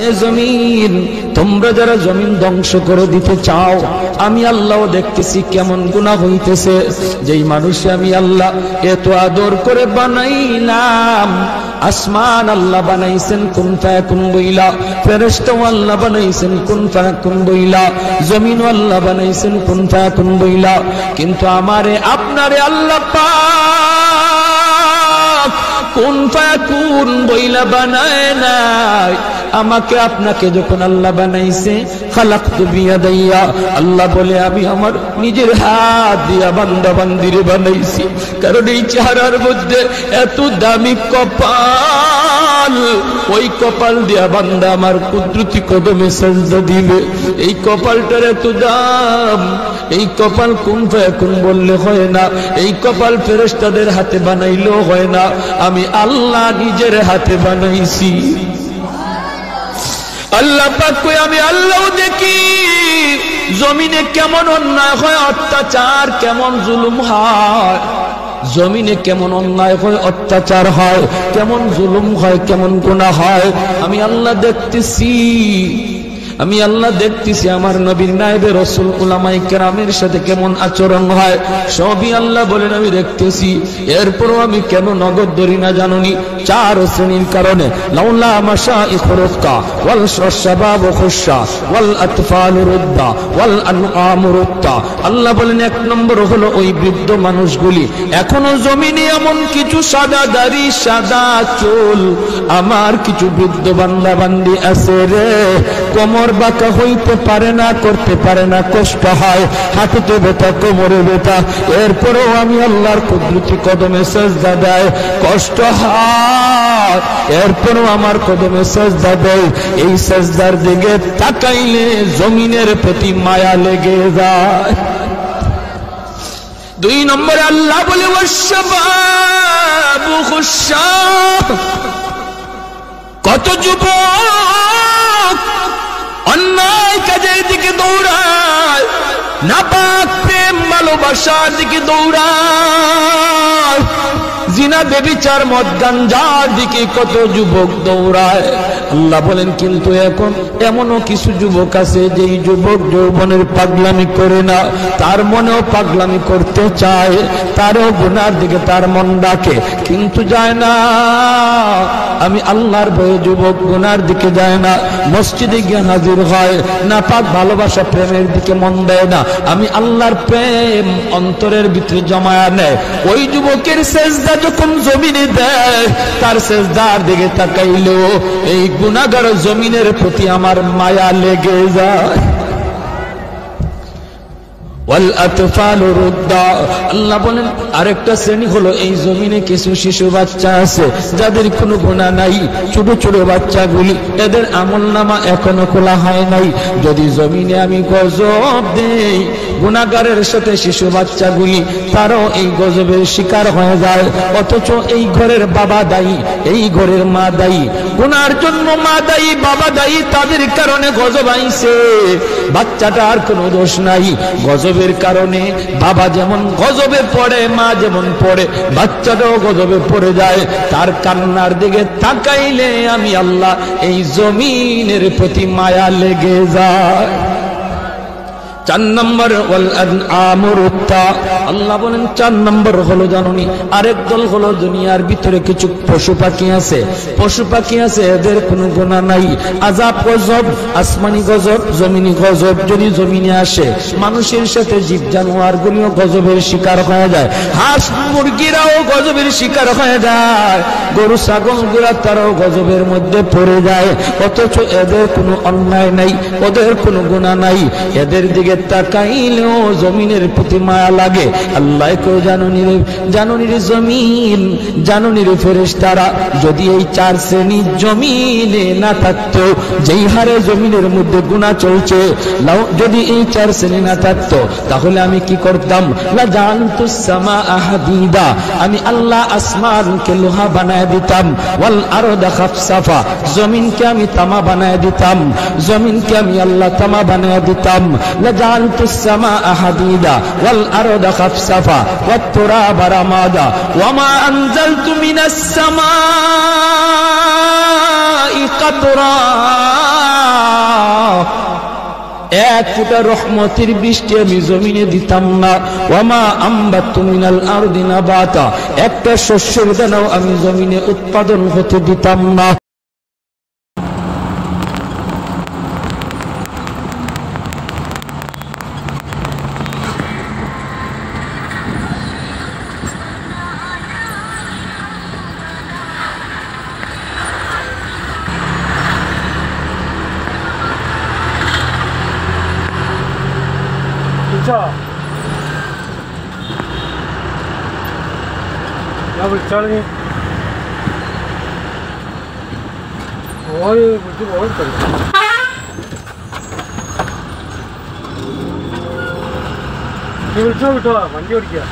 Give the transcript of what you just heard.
এ জমিন, তোমরা যারা জমিন ধ্বংস করে দিতে চাও, আমি আল্লাহ দেখতেছি কেমন গুনাহ হইতেছে। যেই মানুষে আমি আল্লাহ এত আদর করে বানাইলাম, আসমান আল্লাহ বানাইছেন কুন ফায়াকুন বইলা, ফেরেশতা আল্লাহ বানাইছেন কুন ফায়াকুন বইলা, জমিন আল্লাহ বানাইছেন কুন ফায়াকুন বইলা, কিন্তু আমারে আপনারে আল্লাহ পাক কুন ফায়াকুন বইলা বানায় নাই। আমাকে আপনাকে যখন আল্লাহ বানাইছে, খালাকতু বিয়াদাইয়া, আল্লাহ বলে আমি আমার নিজের হাত দিয়া বান্দা বান্দিরে বানাইছি। কারণ এই চেহারার মধ্যে এত দামি কপাল, ওই কপাল দিয়া বান্দা আমার কুদরতি কদমে সাজদা দিবে। এই কপালটার এত দাম, এই কপাল কুন ফায়াকুন বললে হয় না, এই কপাল ফেরেশতাদের হাতে বানাইলেও হয় না, আমি আল্লাহ নিজের হাতে বানাইছি। আল্লাহ পাক কই আমি আল্লাহ দেখি জমিনে কেমন অন্যায় হয়, অত্যাচার কেমন জুলুম হয়, জমিনে কেমন অন্যায় হয়, অত্যাচার হয়, কেমন জুলুম হয়, কেমন গুনাহ হয়, আমি আল্লাহ দেখতেছি। আমি আল্লাহ দেখতেছি আমার নবীর নায়েবে রাসূল উলামায়ে কেরামের সাথে কেমন আচরণ হয়, সবই আল্লাহ বলেন আমি দেখতেছি। এরপরও আমি কেন নগদ ধরি না জানুনি? 4 শ্রেণীর কারণে। লাউলা মাশাইখুর রুক্কা ওয়াল শাবাবু খুশা ওয়াল আতফালু রুদ্দা ওয়াল আনআমু রুত্তা। আল্লাহ বলেন 1 নম্বর হলো ওই বৃদ্ধ মানুষগুলি, এখনো জমিনে এমন কিছু সাদা দাড়ি সাদা চুল আমার কিছু বৃদ্ধ বান্দা বান্দি আছে রে, কোমর বাঁকা হইতে পারে না, করতে পারে না, কষ্ট হয়, হাঁটুতে ব্যথা, কোমরে ব্যথা, এরপরেও আমি আল্লাহর কুদরতি কদমে সাজদা দেয়, কষ্ট হয়, এরপরেও আমার কদমে সাজদা দেয়। এই সাজদার দিকে তাকাইলে জমিনের প্রতি মায়া লেগে যায়। 2 নম্বরে আল্লাহ বলে ওয়াশবাবু খুশা, কত যুবক অন্যায় কাজের দিকে দৌড়ায়, নাপাক প্রেম ভালোবাসার দিকে দৌড়ায়, জিনা বেবিচার মদ গাঞ্জার দিকে কত যুবক দৌড়ায়। আল্লাহ বলেন কিন্তু এখন এমনও কিছু যুবক আছে যেই যুবক যৌবনের পাগলামি করে না, তার মনেও পাগলামি করতে চায়, তারও গুনার দিকে তার মন ডাকে কিন্তু যায় না। আমি আল্লাহর ভয়ে যুবক গুনার দিকে যায় না, মসজিদে গিয়ে হাজির হয় না, পাক ভালোবাসা প্রেমের দিকে মন দেয় না, আমি আল্লাহর প্রেম অন্তরের ভিতরে জমায়া নেয়। ওই যুবকের সেজদা যখন জমিনে দেয়, তার সেজদার দিকে তাকাইলেও এই গুনাহগার জমিনের প্রতি আমার মায়া লেগে যায়। ওয়াল আতফালু রুদ্দা, আল্লাহ বলেন আরেকটা শ্রেণী হলো এই জমিনে কিছু শিশু বাচ্চা আছে যাদের কোনো গুনাহ নাই, ছোট ছোট বাচ্চাগুলি, এদের আমলনামা এখনো খোলা হয় নাই। যদি জমিনে আমি গজব দেই, গুনাহগারের সাথে শিশু বাচ্চাগুলি তারও এই গজবের শিকার হয়ে যায়, অথচ এই ঘরের বাবা দায়ী, এই ঘরের মা দায়ী, গুনার জন্য মা দায়ী, বাবা দায়ী, তাদের কারণে গজব আইছে, বাচ্চাটার কোনো দোষ নাই। গজবের কারণে বাবা যেমন গজবে পড়ে, মা যেমন পড়ে, বাচ্চাটাও গজবে পড়ে যায়। তার কান্নার দিকে তাকাইলে আমি আল্লাহ এই জমিনের প্রতি মায়া লেগে যায়। 4 নম্বর ওয়াল আনআমু রুত্তা, আল্লাহ বলেন 4 নম্বর হলো জানুনি আরেক দল হলো দুনিয়ার ভিতরে কিছু পশু পাখি আছে, পশু পাখি আছে এদের কোনো গুনাহ নাই, আযাব গজব, আসমানি গজব, জমিনি গজব যদি জমিনে আসে, মানুষের সাথে জীব জানোয়ারগুলিও গজবের শিকার হয়ে যায়, হাঁস মুরগিরাও গজবের শিকার হয়ে যায়, গরু ছাগলগুলা তারাও গজবের মধ্যে পড়ে যায়, অথচ এদের কোনো অন্যায় নাই, ওদের কোনো গুনাহ নাই, এদের দিকে তাকাইলেও জমিনের প্রতি মায়া লাগে। আল্লাহ কো জানুনি রে জমিন, জানুনি রে ফেরেশতারা, যদি এই 4 শ্রেণী জমিনে না থাকতো, যেই হারে জমিনের মধ্যে গুনাহ চলছে, যদি এই 4 শ্রেণী না থাকতো তাহলে আমি কি করতাম? লা জানতুস সামাআ হাদিদা, আমি আল্লাহ আসমানকে লোহা বানায় দিতাম, ওয়াল আরদা খাফসাফা, জমিনকে আমি তামা বানায় দিতাম, জমিনকে আমি আল্লাহ তামা বানায় দিতাম, লা জানতুস সামাআ হাদিদা ওয়াল আরদা খাফসাফা ওয়াত তুরাবা রামাদা ওয়া মা আনজালতু মিনাস সামাই কাতরা, এক ফোঁটা রহমতের বৃষ্টি আমি জমিনে দিতাম না। ওয়ামা আম্বাতু মিনাল আরদি নাবাতা, একটা শস্যের দানাও আমি জমিনে উৎপাদন হতে দিতাম না। Ya വിളിച്ചാളി വിളിച്ച് പോകാൻ നീ വിളിച്ചോ കിട്ടോ വണ്ടി ഓടിക്കുക.